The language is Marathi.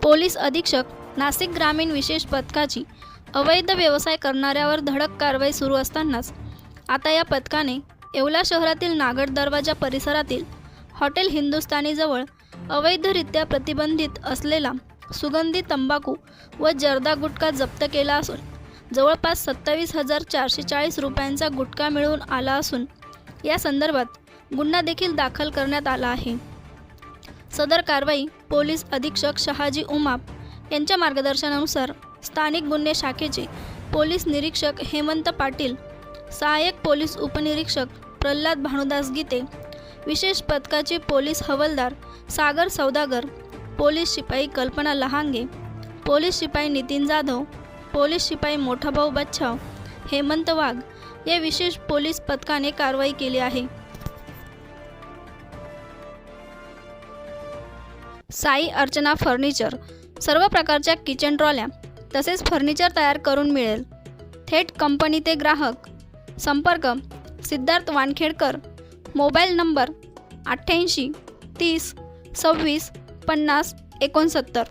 पोलीस अधीक्षक नाशिक ग्रामीण विशेष पथकाची अवैध व्यवसाय करणाऱ्यावर धडक कारवाई सुरू असतानाच आता या पथकाने येवला शहरातील नागड दरवाजा परिसरातील हॉटेल हिंदुस्तानीजवळ अवैधरित्या प्रतिबंधित असलेला सुगंधी तंबाखू व जर्दा गुटखा जप्त केला असून जवळपास 27,440 रुपयांचा गुटखा मिळून आला असून या संदर्भात गुन्हा देखील दाखल करण्यात आला आहे। सदर कारवाई पोलीस अधीक्षक शहाजी उमाप यांच्या मार्गदर्शनानुसार स्थानिक गुन्हे शाखेचे पोलीस निरीक्षक हेमंत पाटील, सहाय्यक पोलीस उपनिरीक्षक प्रल्हाद भानुदास गीते, विशेष पथकाचे पोलीस हवालदार सागर सौदागर, पोलीस शिपाई कल्पना लहांगे, पोलीस शिपाई नितीन जाधव, पोलीस शिपाई मोठाभाऊ बच्छाव, हेमंत वाघ या विशेष पोलीस पथकाने कारवाई केली आहे। साई अर्चना फर्निचर सर्व प्रकारच्या किचन ट्रॉल्या तसेच फर्निचर तयार करून मिळेल। थेट कंपनी ते ग्राहक। संपर्क सिद्धार्थ वानखेडकर, मोबाईल नंबर 88 30 26 50 69।